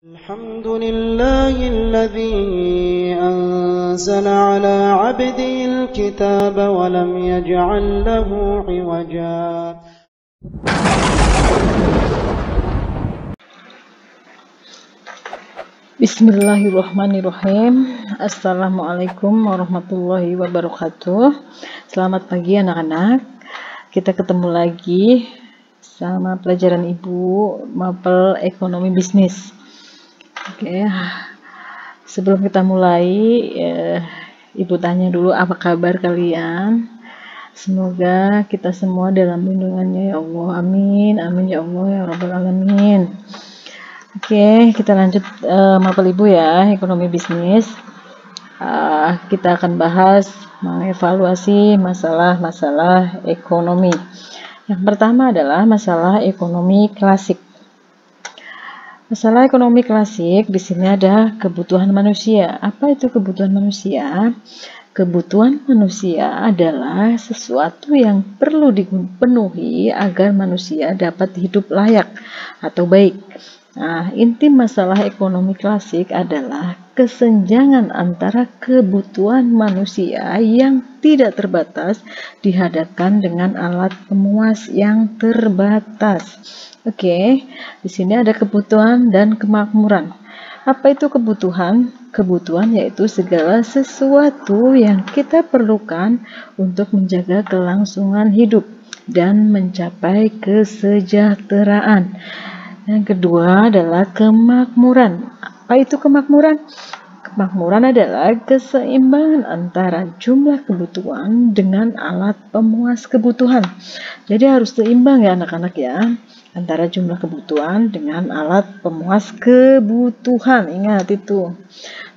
الحمد لله الذي أنزل على عبده الكتاب ولم يجعل له عوجا. Bismillahirrahmanirrahim. Assalamualaikum warahmatullahi wabarakatuh. Selamat pagi anak-anak. Kita ketemu lagi sama pelajaran Ibu Mapel Ekonomi Bisnis. Oke. Sebelum kita mulai, Ibu tanya dulu apa kabar kalian. Semoga kita semua dalam lindungannya ya Allah. Amin. Amin ya Allah ya Rabbal Alamin. Oke, kita lanjut mapel Ibu ya, ekonomi bisnis. Kita akan bahas mengevaluasi masalah-masalah ekonomi. Yang pertama adalah masalah ekonomi klasik. Masalah ekonomi klasik di sini ada kebutuhan manusia. Apa itu kebutuhan manusia? Kebutuhan manusia adalah sesuatu yang perlu dipenuhi agar manusia dapat hidup layak atau baik. Nah, inti masalah ekonomi klasik adalah kesenjangan antara kebutuhan manusia yang tidak terbatas dihadapkan dengan alat pemuas yang terbatas. Oke, di sini ada kebutuhan dan kemakmuran. Apa itu kebutuhan? Kebutuhan yaitu segala sesuatu yang kita perlukan untuk menjaga kelangsungan hidup dan mencapai kesejahteraan. Yang kedua adalah kemakmuran. Apa itu kemakmuran? Kemakmuran adalah keseimbangan antara jumlah kebutuhan dengan alat pemuas kebutuhan. Jadi harus seimbang ya anak-anak ya, antara jumlah kebutuhan dengan alat pemuas kebutuhan. Ingat itu.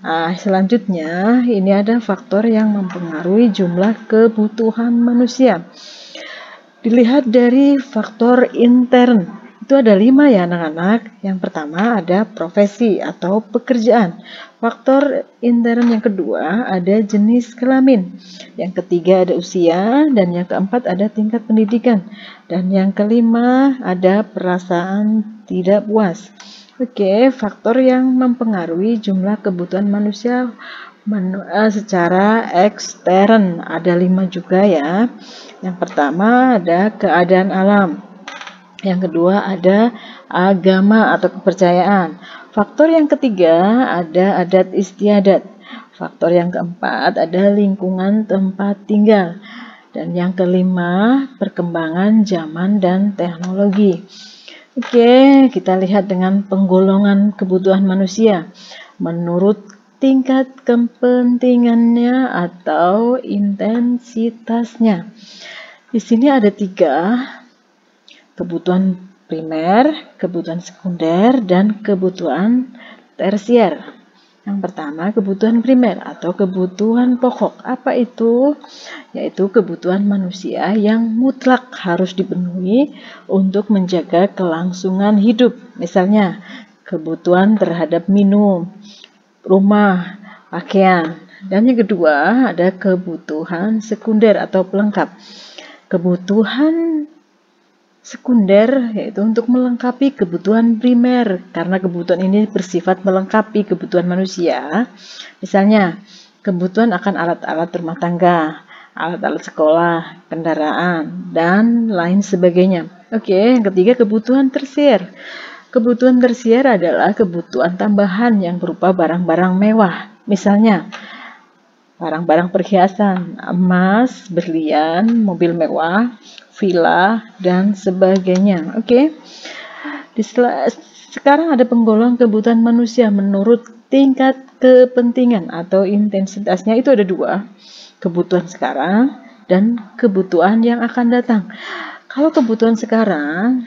Nah, selanjutnya ini ada faktor yang mempengaruhi jumlah kebutuhan manusia. Dilihat dari faktor intern. Itu ada 5 ya anak-anak. Yang pertama ada profesi atau pekerjaan. Faktor intern yang kedua ada jenis kelamin. Yang ketiga ada usia. Dan yang keempat ada tingkat pendidikan. Dan yang kelima ada perasaan tidak puas. Oke, faktor yang mempengaruhi jumlah kebutuhan manusia secara ekstern ada 5 juga ya. Yang pertama ada keadaan alam. Yang kedua ada agama atau kepercayaan. Faktor yang ketiga ada adat istiadat. Faktor yang keempat ada lingkungan tempat tinggal. Dan yang kelima perkembangan zaman dan teknologi. Oke, kita lihat dengan penggolongan kebutuhan manusia menurut tingkat kepentingannya atau intensitasnya. Di sini ada 3. Kebutuhan primer, kebutuhan sekunder, dan kebutuhan tersier. Yang pertama, kebutuhan primer atau kebutuhan pokok. Apa itu? Yaitu kebutuhan manusia yang mutlak harus dipenuhi untuk menjaga kelangsungan hidup. Misalnya, kebutuhan terhadap minum, rumah, pakaian. Dan yang kedua, ada kebutuhan sekunder atau pelengkap. Kebutuhan sekunder yaitu untuk melengkapi kebutuhan primer, karena kebutuhan ini bersifat melengkapi kebutuhan manusia. Misalnya, kebutuhan akan alat-alat rumah tangga, alat-alat sekolah, kendaraan, dan lain sebagainya. Oke, yang ketiga kebutuhan tersier. Kebutuhan tersier adalah kebutuhan tambahan yang berupa barang-barang mewah. Misalnya, barang-barang perhiasan, emas, berlian, mobil mewah, villa, dan sebagainya. Oke. Sekarang ada penggolongan kebutuhan manusia menurut tingkat kepentingan atau intensitasnya. Itu ada 2. Kebutuhan sekarang dan kebutuhan yang akan datang. Kalau kebutuhan sekarang,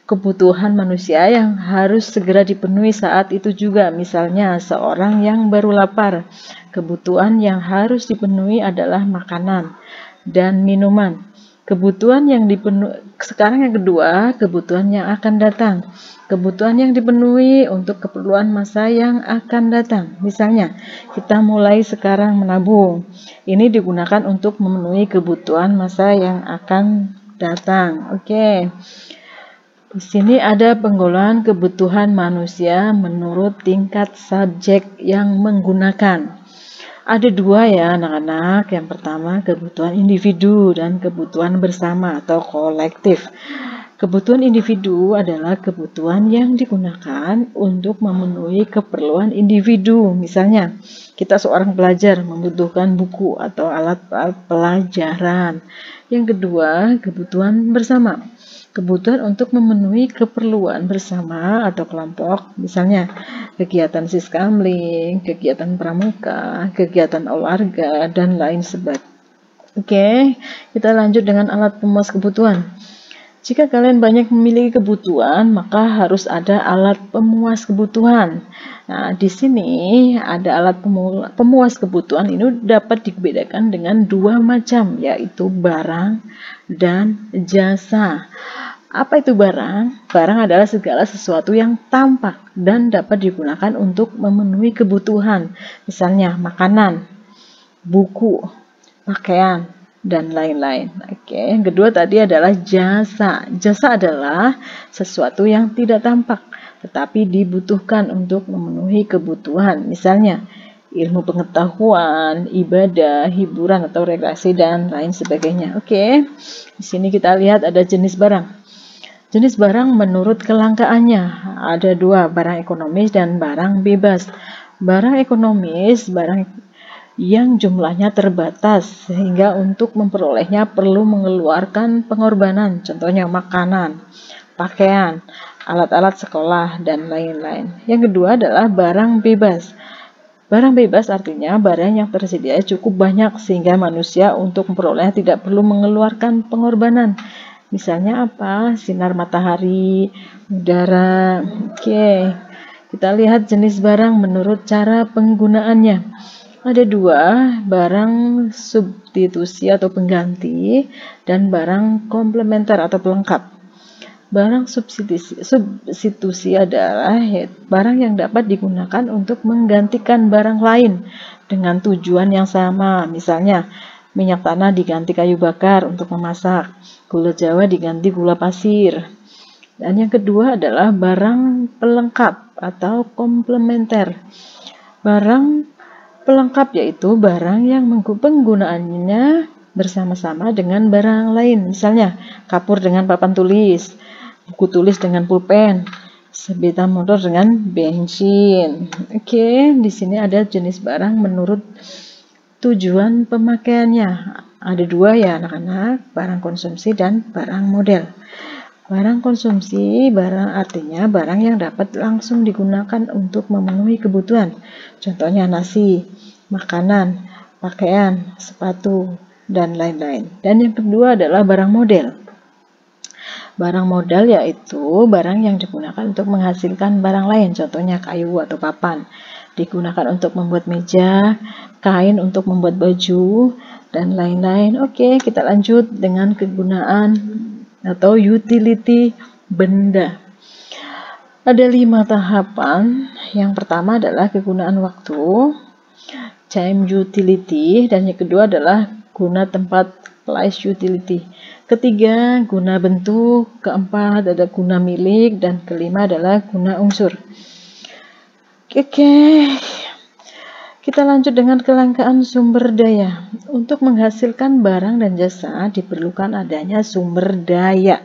kebutuhan manusia yang harus segera dipenuhi saat itu juga. Misalnya seorang yang baru lapar. Kebutuhan yang harus dipenuhi adalah makanan dan minuman. Kebutuhan yang dipenuhi sekarang yang kedua, kebutuhan yang akan datang. Kebutuhan yang dipenuhi untuk keperluan masa yang akan datang. Misalnya, kita mulai sekarang menabung. Ini digunakan untuk memenuhi kebutuhan masa yang akan datang. Oke. Di sini ada penggolongan kebutuhan manusia menurut tingkat subjek yang menggunakan. Ada dua ya anak-anak. Yang pertama kebutuhan individu dan kebutuhan bersama atau kolektif. Kebutuhan individu adalah kebutuhan yang digunakan untuk memenuhi keperluan individu. Misalnya, kita seorang pelajar membutuhkan buku atau alat pelajaran. Yang kedua, kebutuhan bersama. Kebutuhan untuk memenuhi keperluan bersama atau kelompok, misalnya kegiatan siskamling, kegiatan pramuka, kegiatan olahraga, dan lain sebagainya. Oke, kita lanjut dengan alat pemuas kebutuhan. Jika kalian banyak memiliki kebutuhan, maka harus ada alat pemuas kebutuhan. Nah, di sini ada alat pemuas kebutuhan ini dapat dibedakan dengan dua macam, yaitu barang dan jasa. Apa itu barang? Barang adalah segala sesuatu yang tampak dan dapat digunakan untuk memenuhi kebutuhan. Misalnya makanan, buku, pakaian, dan lain-lain. Oke, yang kedua tadi adalah jasa. Jasa adalah sesuatu yang tidak tampak tetapi dibutuhkan untuk memenuhi kebutuhan. Misalnya ilmu pengetahuan, ibadah, hiburan atau rekreasi dan lain sebagainya. Oke. Di sini kita lihat ada jenis barang. Jenis barang menurut kelangkaannya. Ada dua, barang ekonomis dan barang bebas. Barang ekonomis, barang yang jumlahnya terbatas sehingga untuk memperolehnya perlu mengeluarkan pengorbanan, contohnya makanan, pakaian, alat-alat sekolah, dan lain-lain. Yang kedua adalah barang bebas. Barang bebas artinya barang yang tersedia cukup banyak sehingga manusia untuk memperolehnya tidak perlu mengeluarkan pengorbanan. Misalnya apa? Sinar matahari, udara. Oke, kita lihat jenis barang menurut cara penggunaannya. Ada dua, barang substitusi atau pengganti dan barang komplementer atau pelengkap. Barang substitusi adalah barang yang dapat digunakan untuk menggantikan barang lain dengan tujuan yang sama. Misalnya, minyak tanah diganti kayu bakar untuk memasak, gula jawa diganti gula pasir. Dan yang kedua adalah barang pelengkap atau komplementer. Barang pelengkap yaitu barang yang penggunaannya bersama-sama dengan barang lain. Misalnya, kapur dengan papan tulis, buku tulis dengan pulpen, sepeda motor dengan bensin. Oke, di sini ada jenis barang menurut tujuan pemakaiannya. Ada dua ya anak-anak, barang konsumsi dan barang model. Barang konsumsi, barang artinya barang yang dapat langsung digunakan untuk memenuhi kebutuhan. Contohnya nasi, makanan, pakaian, sepatu, dan lain-lain. Dan yang kedua adalah barang model. Barang modal yaitu barang yang digunakan untuk menghasilkan barang lain, contohnya kayu atau papan. Digunakan untuk membuat meja, kain untuk membuat baju, dan lain-lain. Oke, kita lanjut dengan kegunaan atau utility benda. Ada 5 tahapan. Yang pertama adalah kegunaan waktu, time utility, dan yang kedua adalah guna tempat, place utility. Ketiga, guna bentuk. Keempat ada guna milik, dan kelima adalah guna unsur. Oke, kita lanjut dengan kelangkaan sumber daya. Untuk menghasilkan barang dan jasa diperlukan adanya sumber daya.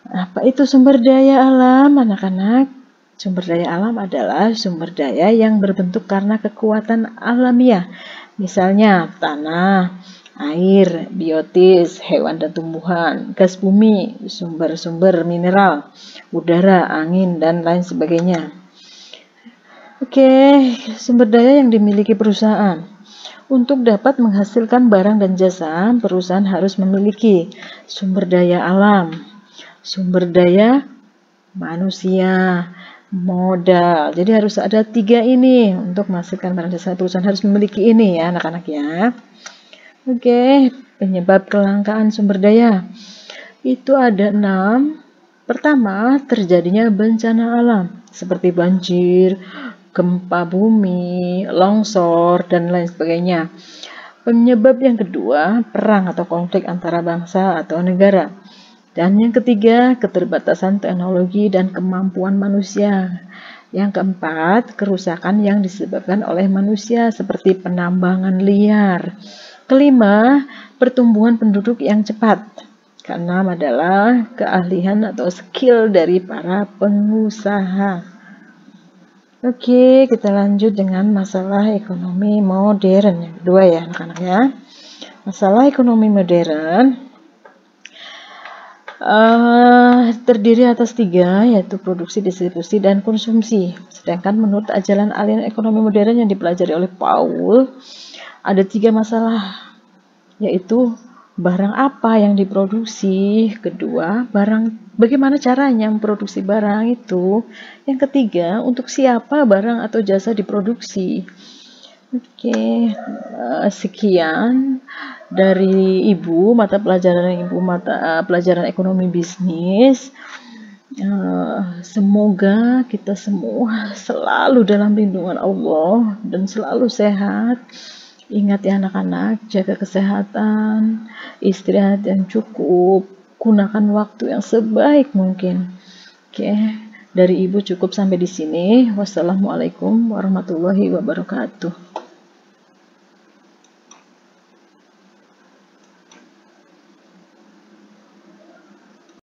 Apa itu sumber daya alam, anak-anak? Sumber daya alam adalah sumber daya yang berbentuk karena kekuatan alamiah. Misalnya tanah, air, biotis, hewan dan tumbuhan, gas bumi, sumber-sumber mineral, udara, angin, dan lain sebagainya. Oke, sumber daya yang dimiliki perusahaan. Untuk dapat menghasilkan barang dan jasa, perusahaan harus memiliki sumber daya alam, sumber daya manusia, modal. Jadi harus ada 3 ini untuk menghasilkan barang jasa. Perusahaan harus memiliki ini ya anak-anak ya. Oke, penyebab kelangkaan sumber daya. Itu ada 6. Pertama, terjadinya bencana alam seperti banjir, gempa bumi, longsor, dan lain sebagainya. Penyebab yang kedua, perang atau konflik antara bangsa atau negara. Dan yang ketiga, keterbatasan teknologi dan kemampuan manusia. Yang keempat, kerusakan yang disebabkan oleh manusia seperti penambangan liar. Kelima, pertumbuhan penduduk yang cepat. Keenam adalah keahlian atau skill dari para pengusaha. Oke, kita lanjut dengan masalah ekonomi modern. Yang kedua ya anak-anak ya. Masalah ekonomi modern terdiri atas 3, yaitu produksi, distribusi, dan konsumsi. Sedangkan menurut ajaran aliran ekonomi modern yang dipelajari oleh Paul, ada 3 masalah, yaitu barang apa yang diproduksi, kedua, bagaimana caranya memproduksi barang itu, yang ketiga, untuk siapa barang atau jasa diproduksi. Oke, sekian dari Ibu mata pelajaran ekonomi bisnis. Semoga kita semua selalu dalam lindungan Allah dan selalu sehat. Ingat ya anak-anak, jaga kesehatan, istirahat yang cukup, gunakan waktu yang sebaik mungkin. Oke, dari Ibu cukup sampai di sini. Wassalamualaikum warahmatullahi wabarakatuh.